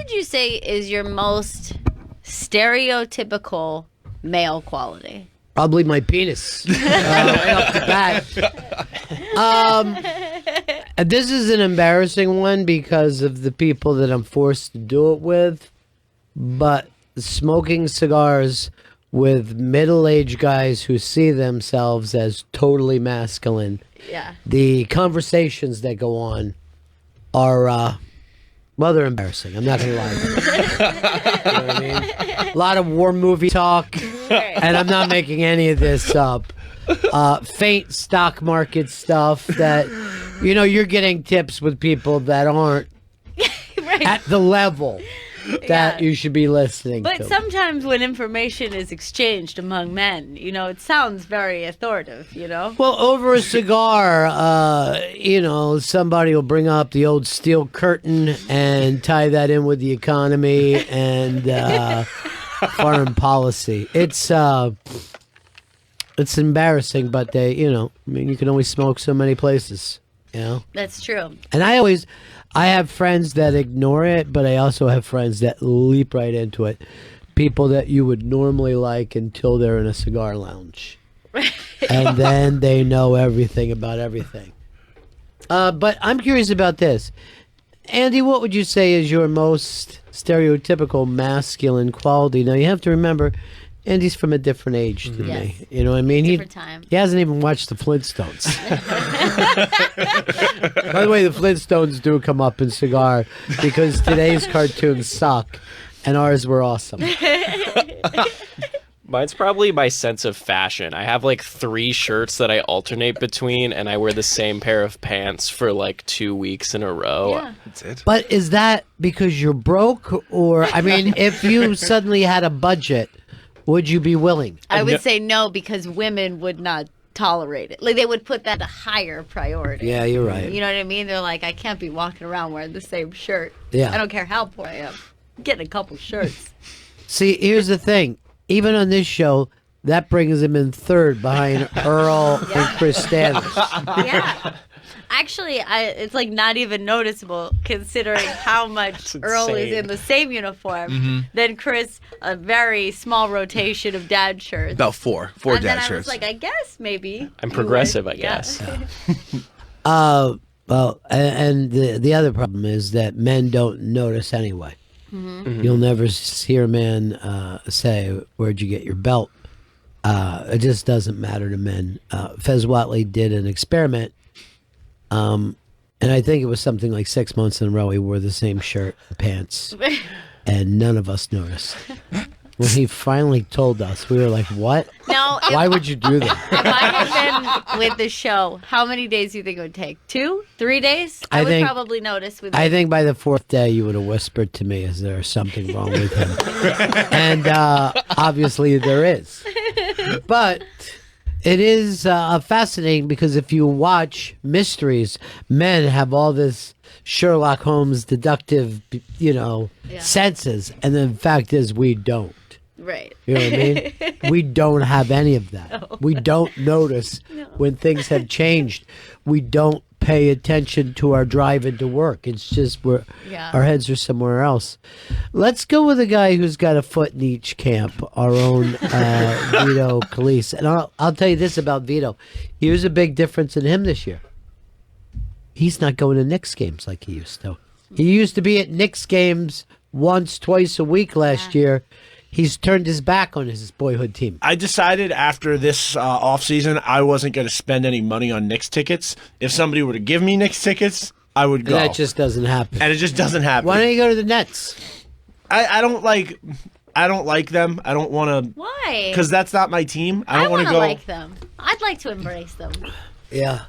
would you say is your most stereotypical male quality? Probably my penis. Right off the bat. This is an embarrassing one because of the people that I'm forced to do it with. But smoking cigars with middle-aged guys who see themselves as totally masculine. Yeah. The conversations that go on are, well, they're embarrassing. I'm not going to lie. You know what I mean? A lot of war movie talk, and I'm not making any of this up. Faint stock market stuff that, you're getting tips with people that aren't at the level that you should be listening to. But sometimes when information is exchanged among men, it sounds very authoritative, Well, over a cigar, somebody will bring up the old steel curtain and tie that in with the economy and foreign policy. It's embarrassing, but you can only smoke so many places, That's true. And I have friends that ignore it, but I also have friends that leap right into it. People that you would normally like until they're in a cigar lounge. And then they know everything about everything. But I'm curious about this. Andy, what would you say is your most stereotypical masculine quality? Now, you have to remember, Andy's from a different age than me. You know what I mean? Different time. He hasn't even watched the Flintstones. By the way, the Flintstones do come up in cigar because today's cartoons suck and ours were awesome. Mine's probably my sense of fashion. I have like 3 shirts that I alternate between, and I wear the same pair of pants for like 2 weeks in a row. Yeah. That's it. But is that because you're broke? Or, I mean, if you suddenly had a budget, would you be willing? I would say no, because women would not tolerate it. Like, they would put that a higher priority. Yeah, you're right. You know what I mean? They're like, I can't be walking around wearing the same shirt. Yeah. I don't care how poor I am. I'm getting a couple shirts. See, here's the thing. Even on this show, that brings him in third behind Earl and Chris Standish. Yeah. Actually, it's like not even noticeable considering how much Earl is in the same uniform. Then Chris, a very small rotation of dad shirts. About four and dad then I shirts. was like, I guess maybe. I'm progressive, would. I guess. Well, and the other problem is that men don't notice anyway. You'll never hear a man say, "Where'd you get your belt?" It just doesn't matter to men. Fez Whatley did an experiment, and I think it was something like 6 months in a row he wore the same shirt and pants, and none of us noticed. When he finally told us, we were like, what? Now, Why would you do that? If I had been with the show, how many days do you think it would take? 2, 3 days? I would probably notice. I think by the 4th day, you would have whispered to me, is there something wrong with him? And obviously there is. But it is fascinating because if you watch mysteries, men have all this Sherlock Holmes deductive, senses. And the fact is we don't. Right. You know what I mean? We don't have any of that. No. We don't notice when things have changed. We don't pay attention to our drive into work. It's just our heads are somewhere else. Let's go with a guy who's got a foot in each camp, our own Vito Calise. And I'll tell you this about Vito. Here's a big difference in him this year. He's not going to Knicks games like he used to. He used to be at Knicks games once, twice a week last year. He's turned his back on his boyhood team. I decided after this offseason I wasn't going to spend any money on Knicks tickets. If somebody were to give me Knicks tickets, I would go. And that just doesn't happen. And it just doesn't happen. Why don't you go to the Nets? I don't like them. I don't want to. Why? Because that's not my team. I don't want to go. like them. I'd like to embrace them. Yeah.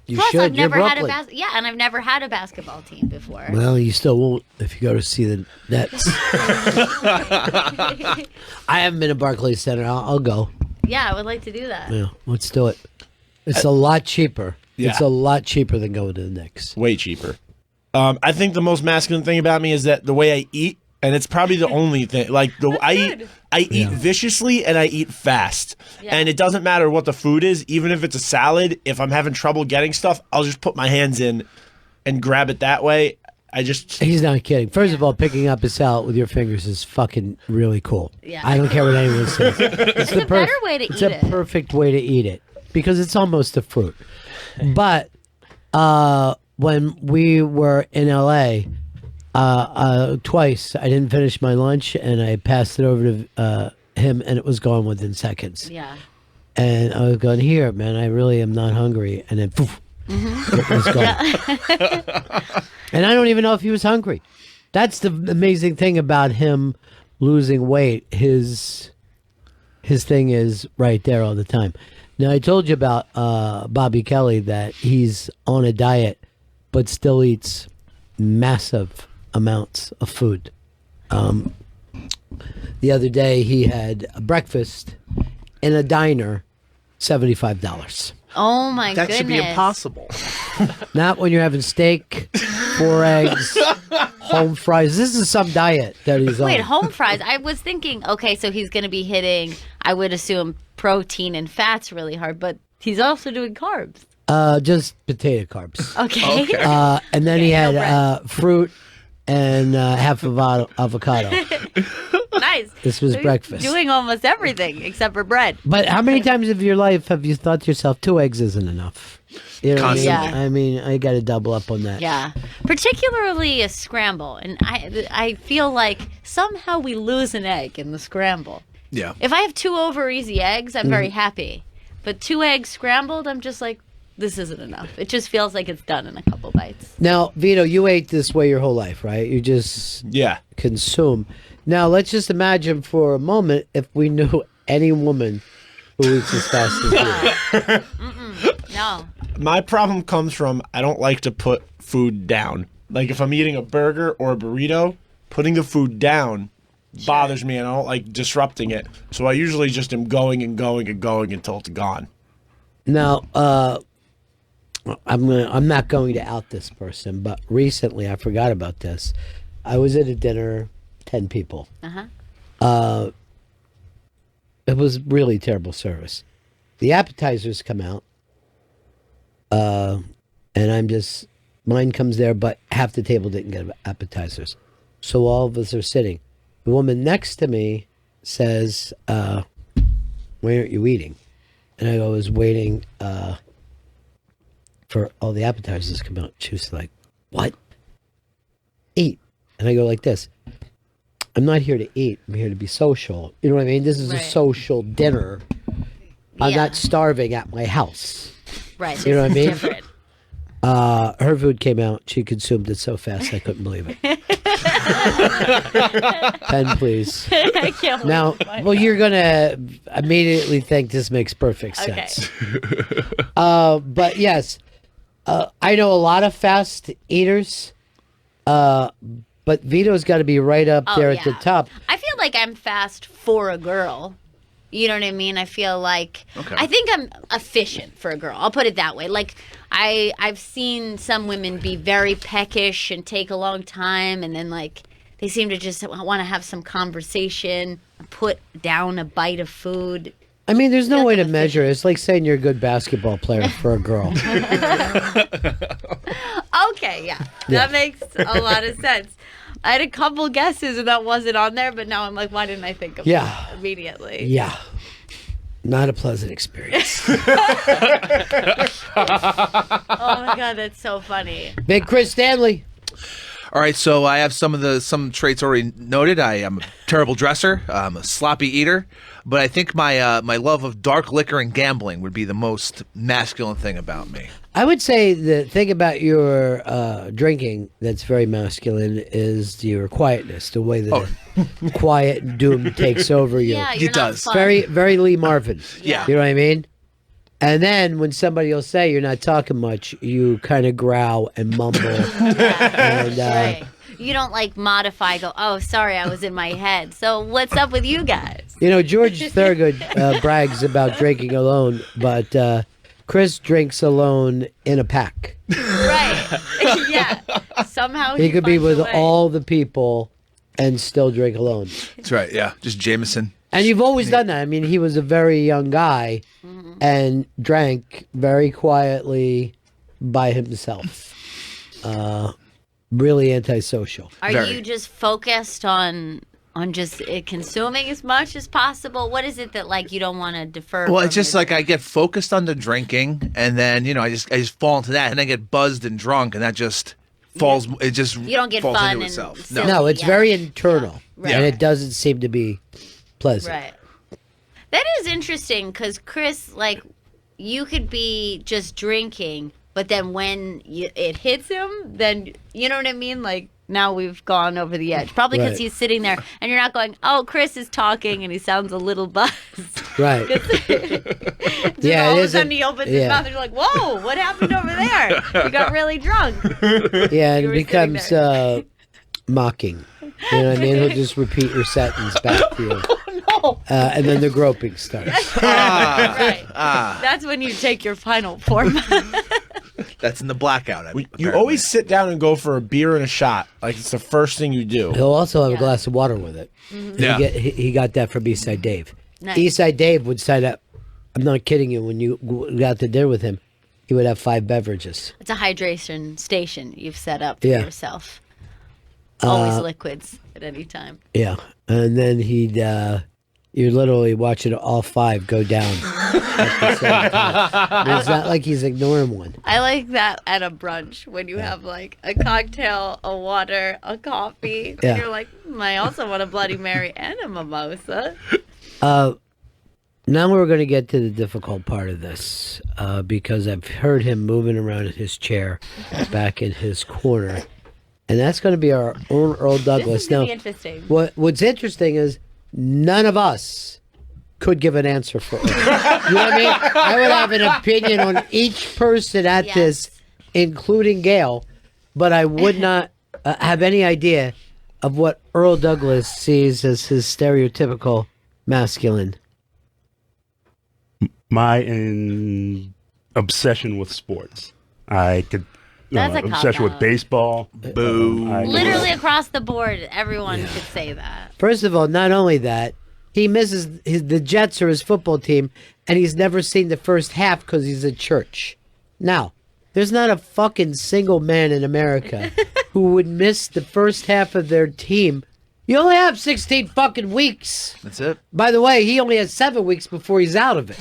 You Plus, should. I've never You're had a Brooklyn. and I've never had a basketball team before. Well, you still won't if you go to see the Nets. I haven't been to Barclays Center. I'll go. Yeah, I would like to do that. Yeah, let's do it. It's a lot cheaper. Yeah. It's a lot cheaper than going to the Knicks. Way cheaper. I think the most masculine thing about me is that the way I eat, and it's probably the only thing. Like I eat viciously and I eat fast, and it doesn't matter what the food is. Even if it's a salad, if I'm having trouble getting stuff, I'll just put my hands in and grab it that way. He's not kidding. First of all, picking up a salad with your fingers is fucking really cool. Yeah. I don't care what anyone says. It's a better way to eat it. It's a perfect way to eat it because it's almost a fruit. But when we were in LA, twice I didn't finish my lunch and I passed it over to him and it was gone within seconds. Yeah. And I was going, here, man, I really am not hungry. And then poof, it was gone. And I don't even know if he was hungry. That's the amazing thing about him losing weight. His thing is right there all the time. Now, I told you about Bobby Kelly, that he's on a diet, but still eats massive amounts of food. The other day, he had a breakfast in a diner, $75. Oh my goodness. That should be impossible. Not when you're having steak, 4 eggs, home fries. This is some diet that he's on. Wait, home fries. I was thinking, okay, so he's going to be hitting, I would assume, protein and fats really hard, but he's also doing carbs. Just potato carbs. Okay. And then he had fruit and half of avocado. Nice. This was breakfast. Doing almost everything except for bread. But how many times of your life have you thought to yourself, 2 eggs isn't enough? You know what I mean? Yeah. I mean, I got to double up on that. Yeah. Particularly a scramble. And I feel like somehow we lose an egg in the scramble. Yeah. If I have 2 over easy eggs, I'm very happy. But 2 eggs scrambled, I'm just like, this isn't enough. It just feels like it's done in a couple bites. Now, Vito, you ate this way your whole life, right? You just consume. Now, let's just imagine for a moment if we knew any woman who eats as fast as you. No. My problem comes from I don't like to put food down. Like if I'm eating a burger or a burrito, putting the food down bothers me and I don't like disrupting it. So I usually just am going and going and going until it's gone. Now, I'm not going to out this person, but recently I forgot about this. I was at a dinner, 10 people. It was really terrible service. The appetizers come out, and mine comes there, but half the table didn't get appetizers. So all of us are sitting. The woman next to me says, why aren't you eating? And I was waiting for all the appetizers to come out. She was like, what? Eat. And I go like this. I'm not here to eat. I'm here to be social. You know what I mean? This is a social dinner. I'm not starving at my house. Right. You know what I mean? Different. Her food came out. She consumed it so fast I couldn't believe it. Pen, please. I can't Now, well, you're going to immediately think this makes perfect sense. But yes, I know a lot of fast eaters, but Vito's got to be right up there at the top. I feel like I'm fast for a girl. You know what I mean? I feel like I think I'm efficient for a girl. I'll put it that way. Like I've seen some women be very peckish and take a long time, and then like they seem to just want to have some conversation, put down a bite of food. I mean, there's no way to measure it. It's like saying you're a good basketball player for a girl. Okay, yeah. That makes a lot of sense. I had a couple guesses and that wasn't on there, but now I'm like, why didn't I think of that immediately? Yeah. Not a pleasant experience. Oh my God, that's so funny. Big Chris Stanley. All right, so I have some traits already noted. I am a terrible dresser. I'm a sloppy eater, but I think my love of dark liquor and gambling would be the most masculine thing about me. I would say the thing about your drinking that's very masculine is your quietness, the way that quiet doom takes over you. Yeah, It does. Very, very Lee Marvin. Yeah. You know what I mean? And then when somebody will say you're not talking much, you kind of growl and mumble. And, right. You don't like modify, go, oh, sorry, I was in my head. So what's up with you guys? You know, George Thurgood brags about drinking alone, but Chris drinks alone in a pack. Right. Yeah. Somehow He could be finds with a way. all the people and still drink alone. That's right, yeah. Just Jameson. And you've always done that. I mean, he was a very young guy and drank very quietly by himself. really antisocial. Are you just focused on just consuming as much as possible? What is it that like you don't want to defer? Well, it's just like I get focused on the drinking, and then I just fall into that, and I get buzzed and drunk, and that just falls. It just you don't get falls fun into and itself. silly. No, it's very internal, Right. and it doesn't seem to be pleasant. Right. That is interesting because Chris, like, you could be just drinking, but then when it hits him, then you know what I mean, like. Now we've gone over the edge. Probably because he's sitting there and you're not going, oh, Chris is talking and he sounds a little buzzed. Right. Yeah, all of a sudden he opens his mouth and you're like, whoa, what happened over there? You got really drunk. Yeah, and it becomes mocking. You know what I mean? He'll just repeat your sentence back to you. Oh, no. And then the groping starts. Right. That's when you take your final form. That's in the blackout. You always sit down and go for a beer and a shot. Like it's the first thing you do. He'll also have a glass of water with it. Mm-hmm. Yeah. He got that from Eastside Dave. Nice. Eastside Dave would sign up. I'm not kidding you. When you got to dinner with him, he would have 5 beverages. It's a hydration station you've set up for yourself. Always liquids at any time. Yeah. And then you're literally watching all 5 go down at the same time. It's not like he's ignoring one. I like that at a brunch when you have like a cocktail, a water, a coffee. Yeah. And you're like, I also want a Bloody Mary and a mimosa. Now we're going to get to the difficult part of this because I've heard him moving around in his chair back in his corner. And that's going to be our own Earl Douglas. This is going to be interesting. What's interesting is none of us could give an answer for Earl. You know what I mean? I would have an opinion on each person at this, including Gail, but I would not have any idea of what Earl Douglas sees as his stereotypical masculine. My obsession with sports. I could. That's a obsession cop-out. with baseball. Boo. Literally across the board, everyone could say that. First of all, not only that, he misses the Jets are his football team, and he's never seen the first half because he's at church. Now, there's not a fucking single man in America who would miss the first half of their team. You only have 16 fucking weeks. That's it. By the way, he only has 7 weeks before he's out of it.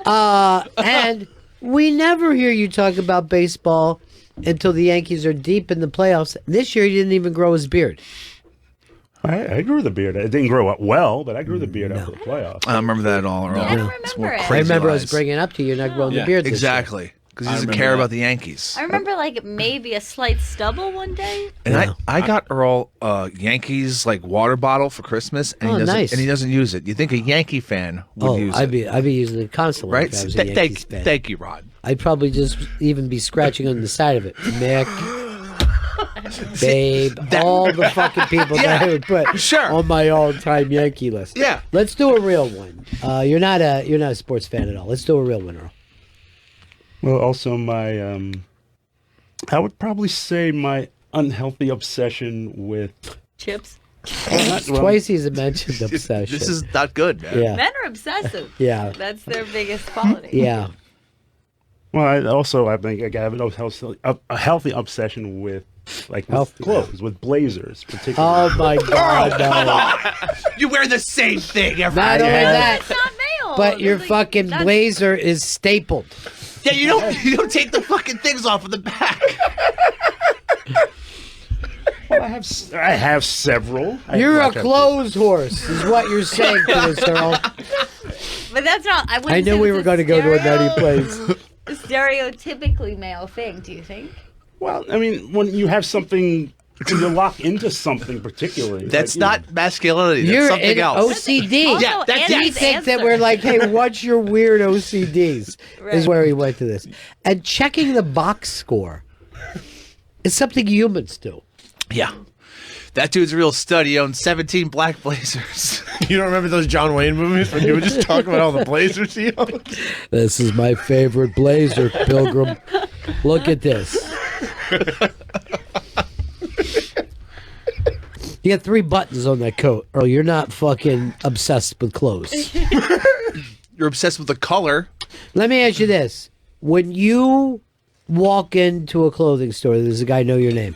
And we never hear you talk about baseball until the Yankees are deep in the playoffs. This year, he didn't even grow his beard. I grew the beard. It didn't grow up well, but I grew the beard after the playoffs. I don't remember that at all, Earl. I don't It's remember more it. crazy I remember I lies. was bringing up to you not growing the beard this year. Exactly. Because he I doesn't remember care that. about the Yankees. I remember like maybe a slight stubble one day. And Yeah. I got Earl a Yankees like water bottle for Christmas, and Oh, nice. he doesn't use it. You think a Yankee fan would use I'd it, be using it constantly right? if I was a Yankees fan. Thank you, Rod. I'd probably just even be scratching on the side of it. Mick, Babe, all the fucking people that I would put Sure. on my all-time Yankee list. Yeah. Let's do a real one. You're not a sports fan at all. Let's do a real one, Earl. Well, also my, I would probably say my unhealthy obsession with. Chips. Twice he's mentioned obsession. This is not good, man. yeah, Men are obsessive. yeah, That's their biggest quality. yeah. Well, I think I have a healthy obsession with with Healthy. clothes, with blazers, particularly. Oh my God, no! You wear the same thing every Not only day. that, It's not male. but your Like, fucking that's- blazer is stapled. Yeah, you don't take the fucking things off of the back. Well, I have several. You're a I have- clothes horse, is what you're saying to us, Earl. But that's not. I wouldn't I knew say we it's were going to go to a nutty place. A stereotypically male thing. Do you think? Well, I mean, when you have something, when you lock into something particularly. That's like, you not masculinity. That's You're something in else. OCD. Also, Yeah, that's- He Andy's thinks that answer. we're like, hey, what's your weird OCDs? Is Right. where he went to this. And checking the box score is something humans do. Yeah. That dude's a real stud. He owns 17 black blazers. You don't remember those John Wayne movies when he would just talk about all the blazers he owned? This is my favorite blazer, Pilgrim. Look at this. You got 3 buttons on that coat. Earl, you're not fucking obsessed with clothes. You're obsessed with the color. Let me ask you this. When you walk into a clothing store, does a guy know your name?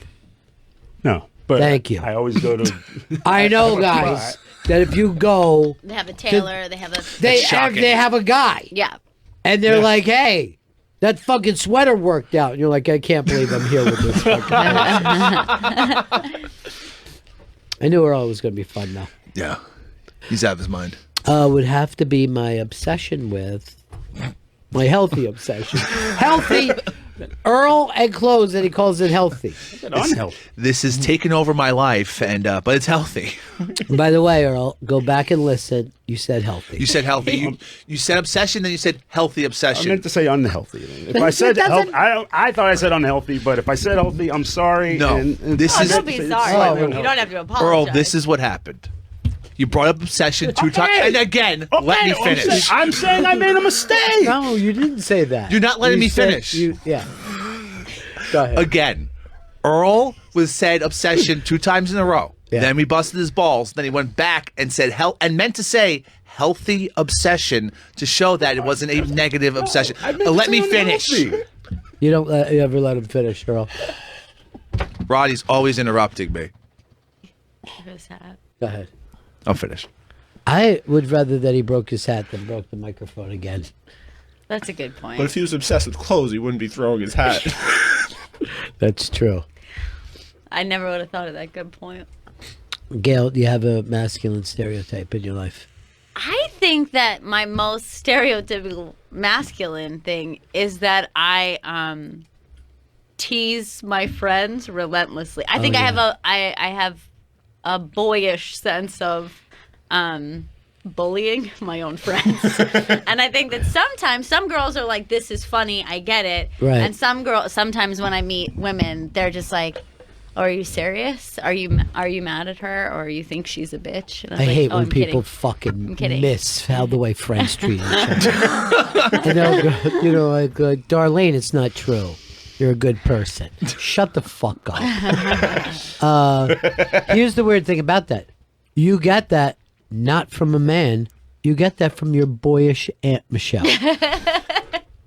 No, but Thank you. I always go to. I know guys that if you go, They have a tailor. They have a. they have a guy, Yeah. and they're like, "Hey, that fucking sweater worked out," and you're like, "I can't believe I'm here with this." I knew Earl was going to be fun though. Yeah, he's out of his mind. Would have to be my obsession with my healthy obsession. Healthy Earl and clothes, and he calls it healthy. Unhealthy. This has taken over my life, and but it's healthy. By the way, Earl, go back and listen. You said healthy. You said healthy. You said obsession, then you said healthy I obsession. meant to say unhealthy. If I said healthy, I thought I said unhealthy, but if I said healthy, I'm sorry. No, this is- Don't be sorry. slightly You unhealthy. don't have to apologize. Earl, this is what happened. You brought up obsession 2 times, and again, let me finish. I'm saying I made a mistake. No, you didn't say that. You're not letting You me said- finish. Yeah. Go ahead. Again, Earl was said obsession 2 times in a row. Yeah. Then we busted his balls. Then he went back and said and meant to say healthy obsession to show that it wasn't a negative obsession. I meant to Let say me finish. unhealthy. You don't you ever let him finish, Earl. Roddy's always interrupting me. His hat. Go ahead. I'm finished. I would rather that he broke his hat than broke the microphone again. That's a good point. But if he was obsessed with clothes, he wouldn't be throwing his hat. That's true. I never would have thought of that. Good point. Gail, do you have a masculine stereotype in your life? I think that my most stereotypical masculine thing is that I tease my friends relentlessly. I think I have a boyish sense of bullying my own friends. And I think that sometimes some girls are like, this is funny, I get it. Right. And sometimes when I meet women, they're just like, oh, are you serious? Are you mad at her, or you think she's a bitch? And I was like, hate oh, when I'm people kidding. fucking kidding. miss how the way friends treat each other. And they'll go, you know, like, Darlene, it's not true. You're a good person. Shut the fuck up. Here's the weird thing about that. You get that not from a man. You get that from your boyish Aunt Michelle,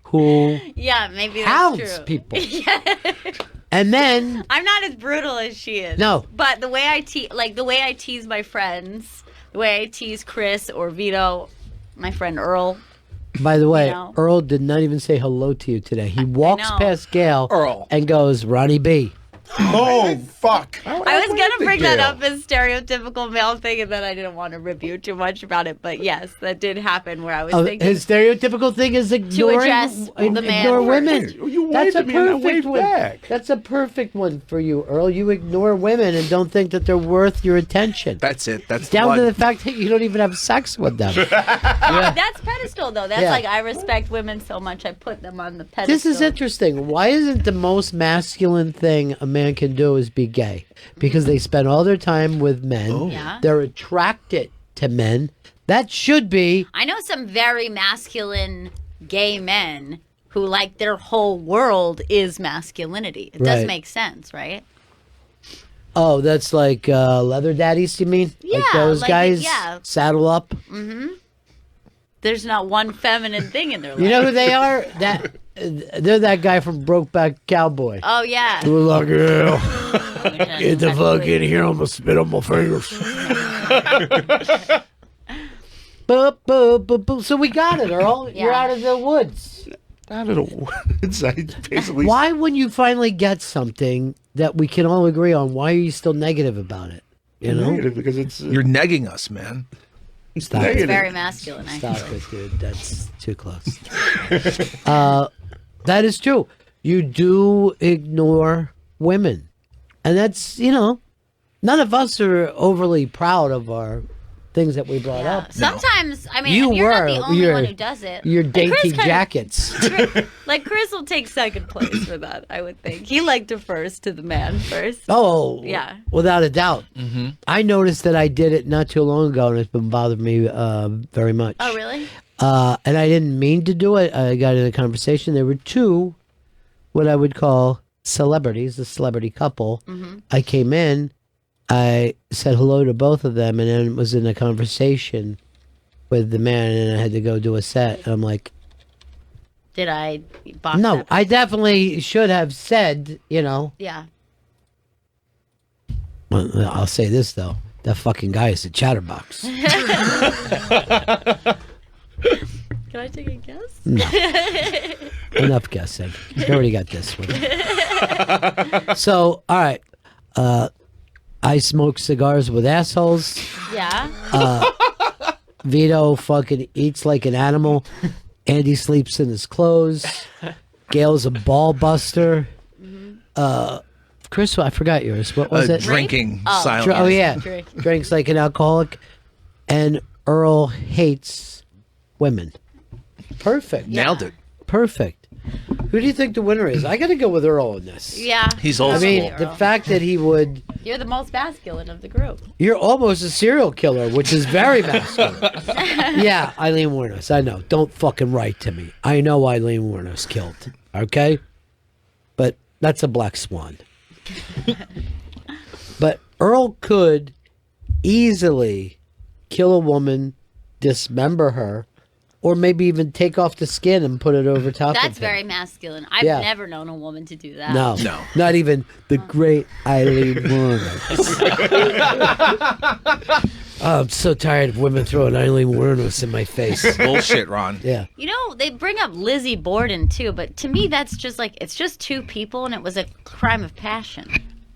who Yeah, maybe that's hounds true. people. And then I'm not as brutal as she is. No. But the way I tease my friends, the way I tease Chris or Vito, my friend Earl. by the way, You know? Earl did not even say hello to you today. He walks know. past Gail Earl. and goes, Ronnie B. Oh, fuck. I was gonna bring that up as stereotypical male thing, and then I didn't want to review too much about it. But yes, that did happen. Where I was thinking His stereotypical thing is ignoring address the man ignore women. first. You That's waved a at me and I perfect waved one. back. That's a perfect one for you, Earl. You ignore women and don't think that they're worth your attention. That's it. That's Down to one. the fact that you don't even have sex with them. That's pedestal though. That's Yeah. like I respect women so much. I put them on the pedestal. This is interesting. Why isn't the most masculine thing a man can do is be gay? Because they spend all their time with men. Yeah. They're attracted to men. That should be. I know some very masculine gay men who like their whole world is masculinity. It does Right. make sense, right? Oh, that's like leather daddies, you mean? Like Yeah, those like, guys yeah. saddle up. There's not one feminine thing in their life. You know who they are? They're that guy from Brokeback Cowboy. Oh yeah. Who's like, yeah, get the fuck in here, I'm gonna spit on my fingers. Boop, boop, boop, boop. So we got it, Earl. You're Yeah. out of the woods. Out of the woods. I basically. Why, when you finally get something that we can all agree on, why are you still negative about it? You know? Negative because it's You're negging us, man. Stop negative. it. Very masculine. Stop it, dude. That's too close. That is true. You do ignore women. And that's, you know, none of us are overly proud of our things that we brought Yeah. up. Sometimes, I mean, You you're not were. the only You're- one who does it. Your Like, dainty Chris kinda- jackets. Like Chris will take second place for that. I would think he like defers to the man first. Oh, Yeah. without a doubt. I noticed that I did it not too long ago, and it's been bothering me very much. Oh really? And I didn't mean to do it. I got in a conversation. There were two, what I would call celebrities, a celebrity couple. I came in, I said hello to both of them, and then was in a conversation with the man, and I had to go do a set. And I'm like, Did I box No, that? I definitely should have said, Yeah. Well, I'll say this, though. That fucking guy is a chatterbox. Can I take a guess? No. Enough guessing. You already got this one. So, all right. I smoke cigars with assholes. Yeah. Vito fucking eats like an animal. Andy sleeps in his clothes. Gail's a ball buster. Chris, I forgot yours. What was it? Drinking Oh. silently. Oh, yeah. Drink. Drinks like an alcoholic. And Earl hates women. Perfect. Nailed it. Perfect. Who do you think the winner is? I got to go with Earl on this. Yeah. He's old I mean, school. the fact that he would... You're the most masculine of the group. You're almost a serial killer, which is very masculine. Yeah, Eileen Wuornos. I know. Don't fucking write to me. I know Eileen Wuornos killed. Okay? But that's a black swan. But Earl could easily kill a woman, dismember her, or maybe even take off the skin and put it over top of That's him. very masculine. I've Yeah. never known a woman to do that. No. Not even the great Eileen Wuornos. Oh, I'm so tired of women throwing Eileen Wuornos in my face. Bullshit, Ron. Yeah. You know, they bring up Lizzie Borden too, but to me that's just like it's just two people and it was a crime of passion.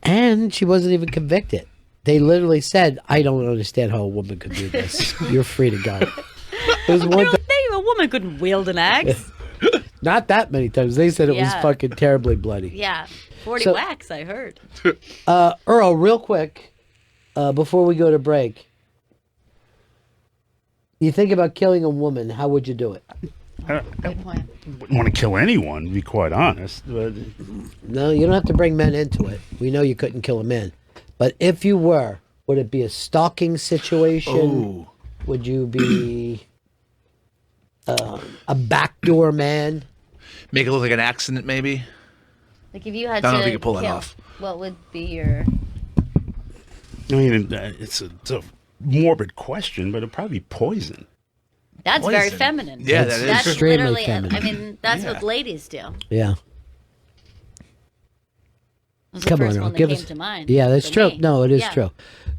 And she wasn't even convicted. They literally said, I don't understand how a woman could do this. You're free to go. There's one thing. A woman couldn't wield an axe. Not that many times. They said it was Yeah. fucking terribly bloody. Yeah. 40 So- whacks, I heard. Earl, real quick, before we go to break, you think about killing a woman, how would you do it? Good point. Wouldn't want to kill anyone, to be quite honest. But No, you don't have to bring men into it. We know you couldn't kill a man. But if you were, would it be a stalking situation? Ooh. Would you be a backdoor man? Make it look like an accident, maybe. Like if you had I don't to know if you could pull that kill, off. what would be your I mean, it's a morbid question, but it'd probably be poison. That's very Poison. feminine. Yeah, That's that is. That's extremely literally feminine. I mean, that's Yeah. what ladies do. Yeah. Was the Come first on, Earl. one that Give came us. to mind. Yeah, that's for true. me. No, it is Yeah. true.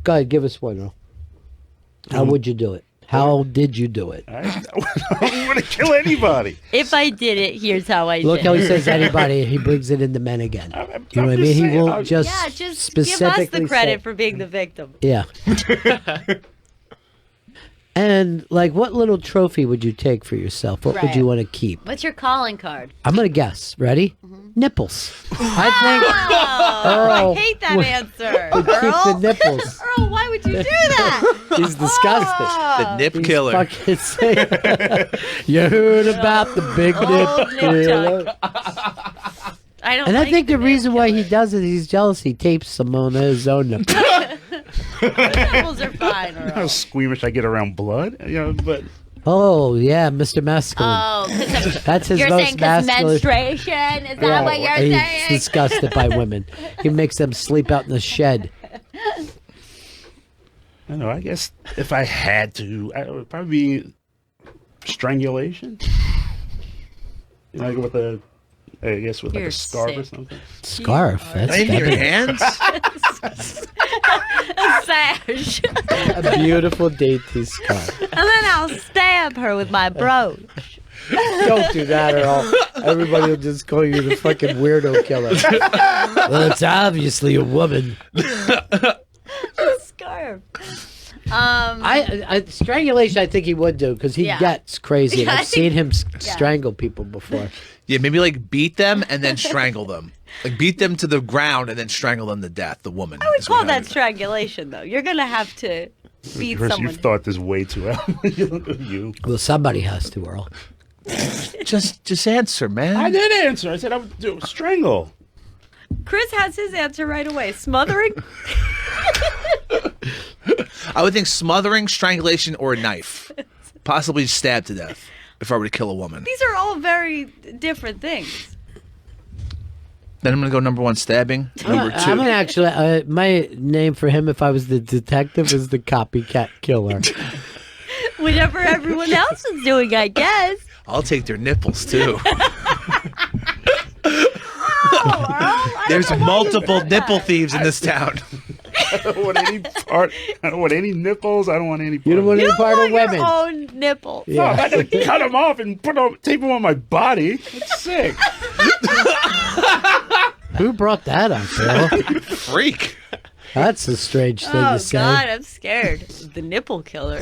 Go ahead, give us one, Earl. How would you do it? How did you do it? I don't want to kill anybody. If I did it, here's how I Look did how it. he says anybody. He brings it into men again. I'm You know what I just mean? He saying, won't just Yeah, just give us specifically the credit say- for being the victim. Yeah. And like, what little trophy would you take for yourself? What would Right. you want to keep? What's your calling card? I'm gonna guess. Ready? Nipples. I Oh, Earl I hate that would- answer. think keep the Earl, nipples. Earl, why would you do that? He's disgusted. The nip He's killer. fucking saying, you heard about the big Old nip nip killer. I don't. And I like think the nip reason why he killer. does it, he's jealous. He tapes some on his own nipples. Nipples are fine, How Earl. squeamish I get around blood, but Oh yeah, Mr. Masculine. Oh, because That's his you're most saying because masculine. menstruation? Is that what you're He's saying? disgusted by women. He makes them sleep out in the shed. I don't know. I guess if I had to, it would probably be strangulation. You know, like with a, I guess with like You're a scarf or sick. something. Scarf. That's In your deadly. hands? Sash. A beautiful dainty scarf. And then I'll stab her with my brooch. Don't do that at all. Everybody will just call you the fucking weirdo killer. Well, it's obviously a woman. Scarf. I strangulation. I think he would do because he Yeah. gets crazy. Yeah, I I've seen him yeah. strangle people before. Yeah, maybe like beat them and then strangle them. Like beat them to the ground and then strangle them to death, the woman. I would call that strangulation, though. You're gonna have to beat Chris, someone. you've thought this way too well. You. Well, somebody has to, Earl. Just answer, man. I did answer. I said I would do strangle. Chris has his answer right away. Smothering. I would think smothering, strangulation, or a knife. Possibly stabbed to death if I were to kill a woman. These are all very different things. Then I'm going to go number one, stabbing. Number two. I'm gonna actually. My name for him, if I was the detective, is the copycat killer. Whatever everyone else is doing, I guess. I'll take their nipples too. There's multiple nipple thieves in this town. I don't want any part. I don't want any nipples. I don't want any part. You don't want You any don't part want of women. your own nipple. No, I'm not going to cut them off and tape them on my body. It's sick. Who brought that up, Earl? Freak. That's a strange thing Oh to say. God, I'm scared. The nipple killer.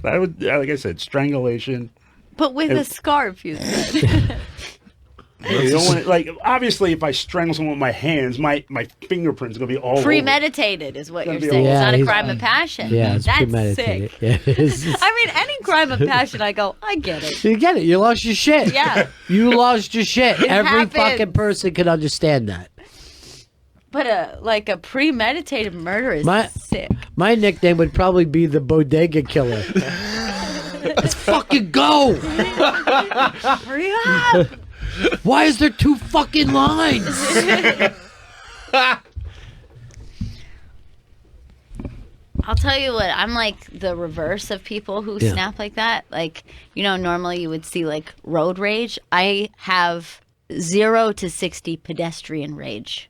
I would, like I said, strangulation. But with a scarf, you said. You don't want it, obviously, if I strangle someone with my hands, my fingerprints are gonna be all over. Premeditated is what you're Gonna be saying. all It's not a over. crime of passion. Yeah, it's That's premeditated. sick. Yeah, it is. I mean, any crime of passion, I go, I get it. You get it. You lost your shit. Yeah. You lost your shit. Every happens. fucking person can understand that. But a premeditated murder is sick. My nickname would probably be the Bodega Killer. Let's fucking go. Hurry up. Why is there 2 fucking lines? I'll tell you what, I'm like the reverse of people who snap like that. Like, normally you would see like road rage. I have 0 to 60 pedestrian rage.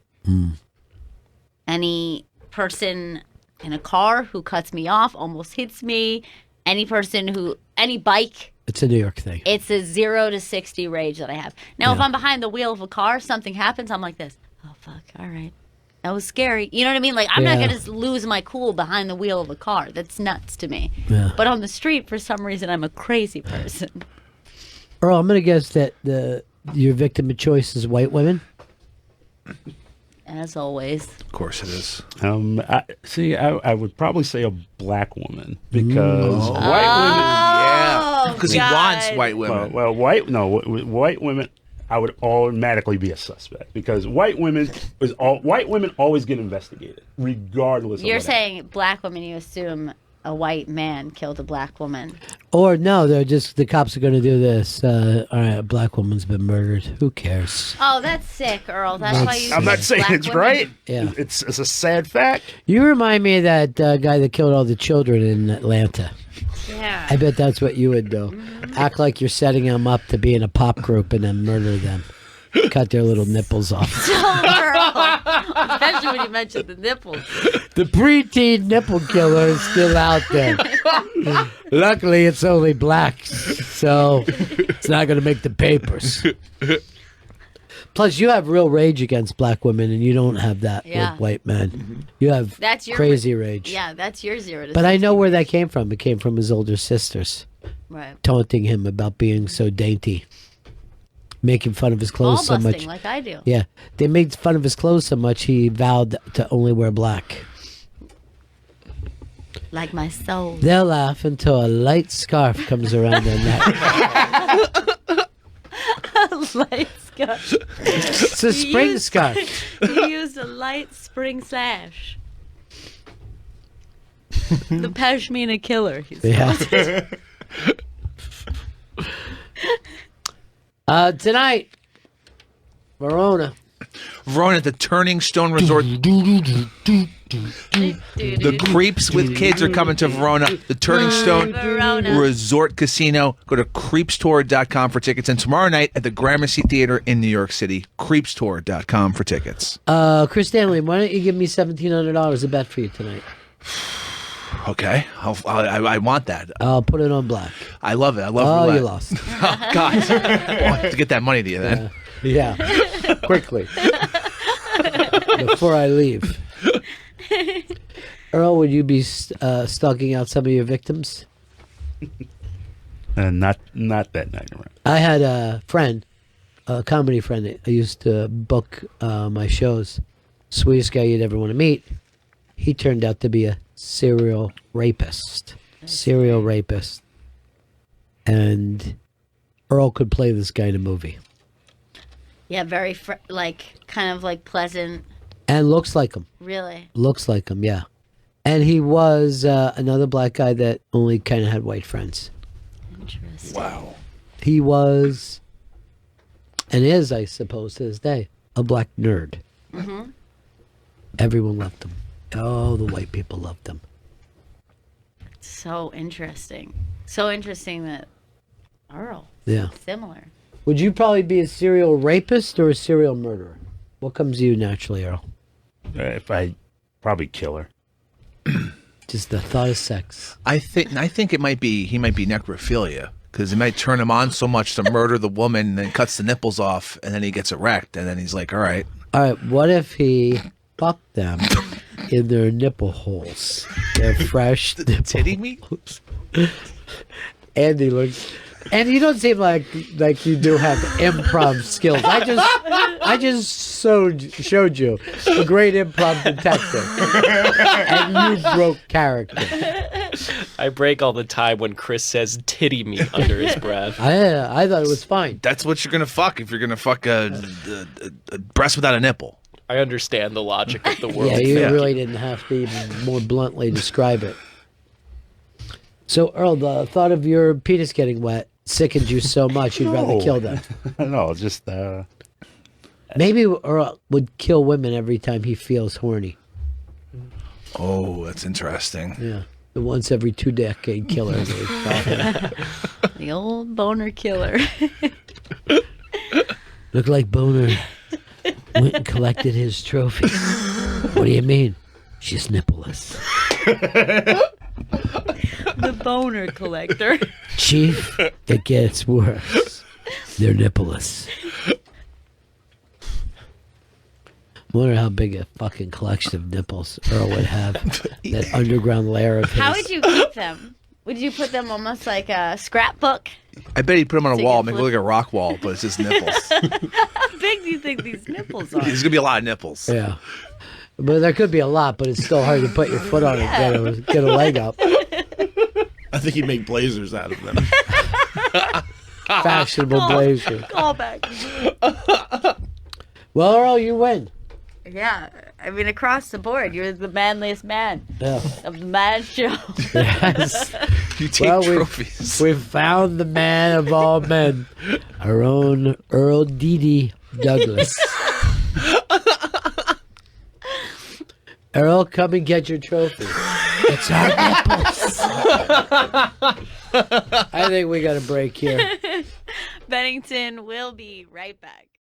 Any person in a car who cuts me off, almost hits me. Any bike. It's a New York thing. It's a 0 to 60 rage that I have. Now, if I'm behind the wheel of a car, something happens, I'm like this. Oh, fuck. All right. That was scary. You know what I mean? Like, I'm not going to lose my cool behind the wheel of a car. That's nuts to me. Yeah. But on the street, for some reason, I'm a crazy person. Earl, I'm going to guess that your victim of choice is white women. As always. Of course it is. I would probably say a black woman because white women. Yeah, because he wants white women. Well, white women. I would automatically be a suspect because white women always get investigated regardless. You're of saying black women, you assume a white man killed a black woman. Or no, the cops are going to do this. All right, a black woman's been murdered. Who cares? Oh, that's sick, Earl. That's why you. I'm not saying black it's women. right. Yeah. It's a sad fact. You remind me of that guy that killed all the children in Atlanta. Yeah. I bet that's what you would do. Act like you're setting them up to be in a pop group and then murder them. Cut their little nipples off. Earl. Especially when you mentioned the nipples. The preteen nipple killer is still out there. Luckily, it's only black, so it's not going to make the papers. Plus, you have real rage against black women, and you don't have that with white men. You have crazy rage. Yeah, that's your 0 to But I 60. know where that came from. It came from his older sisters, Right. taunting him about being so dainty, making fun of his clothes so Ball much. busting like I do. Yeah, they made fun of his clothes so much he vowed to only wear black. Like my soul. They'll laugh until a light scarf comes around their neck. Light scarf. It's a spring scarf. You used a light spring sash. The Pashmina killer. He's Yeah. Tonight, Verona. Verona at the Turning Stone Resort. The creeps with kids are coming to Verona. The Turning Stone Verona. Resort Casino. Go to creepstour.com for tickets. And tomorrow night at the Gramercy Theater in New York City, creepstour.com for tickets. Chris Stanley, why don't you give me $1,700 a bet for you tonight? Okay. I want that. I'll put it on black. I love it. I love Oh, roulette. you lost. Oh, God. I'll have to get that money to you then. Yeah. Quickly. Before I leave. Earl, would you be stalking out some of your victims? Not that night around. I had a friend, a comedy friend that I used to book my shows. Sweetest guy you'd ever want to meet. He turned out to be a serial rapist. And Earl could play this guy in a movie. Yeah, very kind of like pleasant. And looks like him. Really. Looks like him, yeah. And he was another black guy that only kind of had white friends. Interesting. Wow. He was, and is, I suppose, to this day, a black nerd. Everyone loved him. Oh, the white people loved him. So interesting. So interesting that Earl. Yeah. Similar. Would you probably be a serial rapist or a serial murderer? What comes to you naturally, Earl? If I probably kill her. Just the thought of sex. I think he might be necrophilia because it might turn him on so much to murder the woman, and then cuts the nipples off, and then he gets erect, and then he's like, all right. All right, what if he fucked them in their nipple holes? Their fresh nipple Titty meat? Andy looks... And you don't seem like you do have improv skills. I just showed you a great improv detective, and you broke character. I break all the time when Chris says titty meat under his breath. I thought it was fine. That's what you're gonna fuck if you're gonna fuck a breast without a nipple. I understand the logic of the world. Yeah, you really didn't have to even more bluntly describe it. So, Earl, the thought of your penis getting wet sickened you so much you'd rather kill them. No, just Maybe Earl would kill women every time he feels horny. Oh, that's interesting. Yeah, the once every 2 decade killer. The old boner killer. Look like Boner went and collected his trophy. What do you mean? She's nippleless. The boner collector. Chief, it gets worse. They're nippleless. Wonder how big a fucking collection of nipples Earl would have. That underground layer of his. How would you keep them? Would you put them almost like a scrapbook? I bet he'd put them on a So wall, you make it flip- look like a rock wall, but it's just nipples. How big do you think these nipples are? There's gonna be a lot of nipples. Yeah. But there could be a lot, but it's still hard to put your foot on it and get a leg up. I think he'd make blazers out of them. Fashionable blazer. Call back. Well, Earl, you win. Yeah, I mean across the board, you're the manliest man Yeah. of the man show. Yes. You take Well, trophies. We've found the man of all men, our own Earl Dede Douglas. Earl, come and get your trophy. It's our nipples. I think we got a break here. Bennington will be right back.